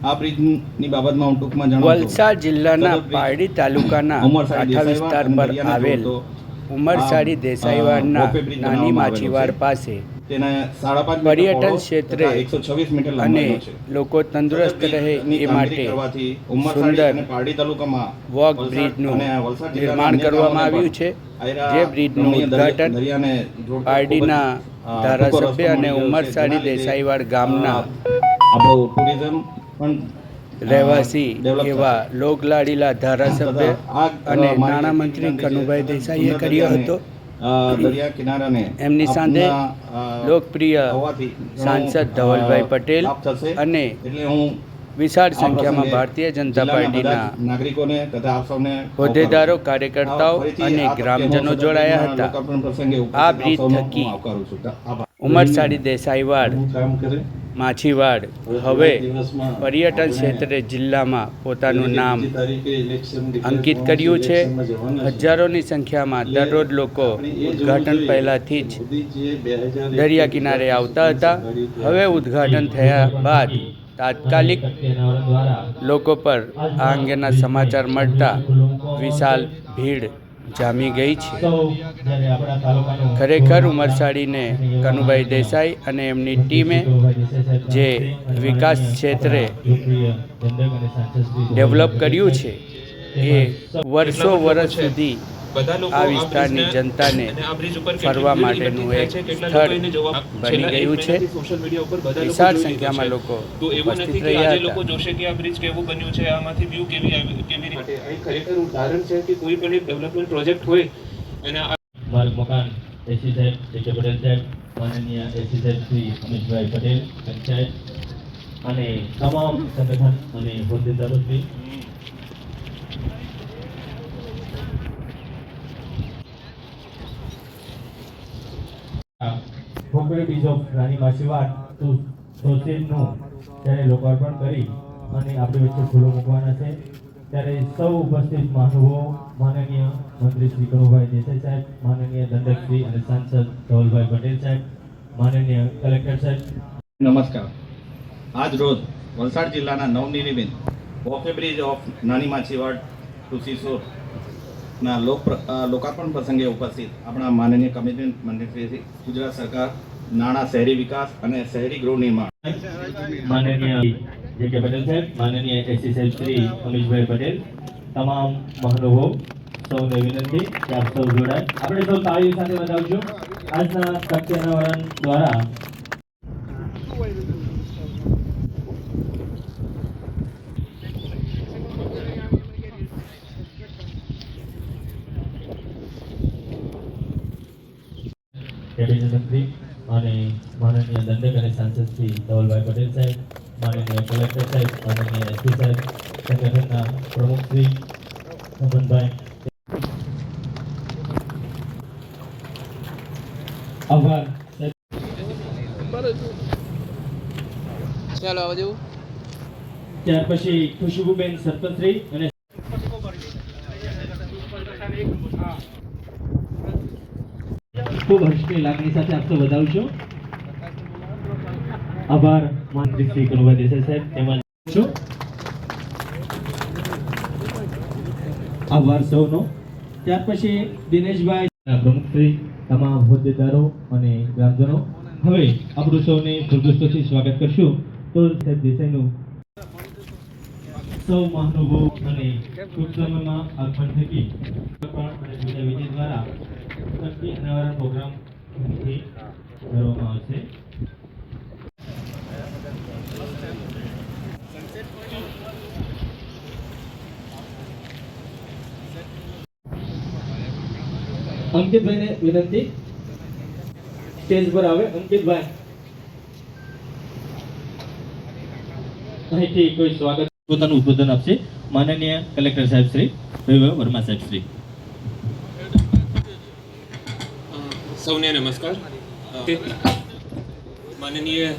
આ બ્રિજની બાબતમાં હું ટૂંકમાં જણાવું. વલસાડ જિલ્લાના પારડી તાલુકાના કાંઠા વિસ્તાર પર આવેલ ઉમરસાડી દેસાઈવાડના નાની માછીવાડ પાસે પર્યટન ક્ષેત્રે અને લોકો તંદુરસ્ત રહે એ માટે સુંદર વોક બ્રિજનું નિર્માણ કરવામાં આવ્યું છે. જે બ્રિજનું ઉદ્ઘાટન પારડીના ધારાસભ્ય અને ઉમરસાડી દેસાઈવાડ ગામના રહેવાસી એવા લોકલાડીલા ધારાસભ્ય અને નાણામંત્રી કનુભાઈ દેસાઈએ કર્યો હતો. દરિયા કિનારાને એમની સાથે લોકપ્રિય સાંસદ ધવલભાઈ પટેલ અને વિશાળ સંખ્યામાં ભારતીય જનતા પાર્ટીના નાગરિકોને હોદ્દેદારો, કાર્યકર્તાઓ અને ગ્રામજનો જોડાયા હતા. આ બ્રિજ થકી ઉમરસાડી દેસાઈવાડ માછીવાડ હવે પર્યટન ક્ષેત્રે જિલ્લામાં પોતાનું નામ અંકિત કર્યું છે. હજારોની સંખ્યામાં દરરોજ લોકો ઉદ્ઘાટન પહેલાંથી જ દરિયા કિનારે આવતા હતા. હવે ઉદ્ઘાટન થયા બાદ તાત્કાલિક લોકો પર આ અંગેના સમાચાર મળતા વિશાળ ભીડ જામી ગઈ છે. ખરેખર ઉમરસાડીને કનુભાઈ દેસાઈ અને એમની ટીમે જે વિકાસ ક્ષેત્રે ડેવલપ કર્યું છે એ વર્ષો વર્ષ સુધી આ વિસ્તારની જનતાને ફરવા માટેનું એક સ્થળ બની ગયું છે. વિશાળ સંખ્યામાં લોકો ઉપસ્થિત રહ્યા હતા. જોશે કે આ બ્રિજ કેવું બન્યું છે, આમાંથી વ્યૂ કેવી ખરેખર ઉદાહરણ છે કે કોઈ પણ એક ડેવલપમેન્ટ પ્રોજેક્ટ હોય અને માર્ગ મકાન એસી સાહેબ કે પટેલ સાહેબ, માનનીય એસી સાહેબ શ્રી અમિતભાઈ પટેલ પંચાયત અને તમામ સંગઠન અને હોદ્દેદારો શ્રી ભોગવે બીજો રાની માછીવાડ સોસાયટીનું ત્યારે લોકાર્પણ કરી અને આપણી વચ્ચે ખુલ્લો મૂકવાના છે. ત્યારે સૌ ઉપસ્થિત મહાનુભાવો, માનનીય મંત્રી શ્રી કનુભાઈ દેસાઈ સાહેબ, માનનીય દંડકશ્રી અને સાંસદ ધવલભાઈ પટેલ સાહેબ, માનનીય કલેક્ટર સાહેબ, નમસ્કાર. આજ રોજ વલસાડ જિલ્લાના નવનિર્મિત વોકે બ્રિજ ઓફ નાની માછીવાડ ટુ સિસોરના લોકાર્પણ પ્રસંગે ઉપસ્થિત આપણા માનનીય કમિટમેન્ટ મંત્રી ગુજરાત સરકાર નાણાં, શહેરી વિકાસ અને શહેરી ગૃહ નિર્માણ, માનનીય જે કે પટેલ સાહેબ, માનનીય એસી સાહેબ શ્રી અમિતભાઈ પટેલ, તમામ મહાનુભાવો સૌને વિનંતી કે આપ સૌ જોડાય. આપણે સૌ તાળીઓ સાથે વધાવજો. આજના સત્યનારાયણ દ્વારા કેબિનેટ મંત્રી અને માનનીય દંડક અને સાંસદ શ્રી ધવલભાઈ પટેલ સાહેબ, માનનીય કલેક્ટર સાહેબ, માનનીય એસપી સાહેબ, સંગઠનના પ્રમુખ શ્રી મોહનભાઈ, આભાર. ચાલો આવજો. ત્યાર પછી ખુશબુબેન સરપંચશ્રી અને ખૂબ હર્ષની લાગણી સાથે આપ સૌ વધાવશો. આભાર મંત્રી શ્રી કનુભાઈ દેસાઈ સાહેબ, તેમજ આભાર સૌનો. ત્યાર પછી દિનેશભાઈ પ્રમુખ શ્રી, તમામ હોદ્દેદારો અને ગ્રામજનો, હવે આપણું સૌને ખુરદુસ્તોથી સ્વાગત કરશું. તો સાહેબ દેસાઈનું સૌ મહાનુભાવો અને ટૂંક સમયમાં આગમન થકી અને વિધિ દ્વારા અનાવરણ પ્રોગ્રામ કરવામાં આવશે. અંકિતભાઈને વિનંતી સ્ટેજ પર આવે. અંકિતભાઈ અહીંથી કોઈ સ્વાગત પોતાનું ઉદ્બોધન આપશે. માનનીય કલેક્ટર સાહેબ શ્રી વર્મા સાહેબ શ્રી. સૌને નમસ્કાર. માનનીય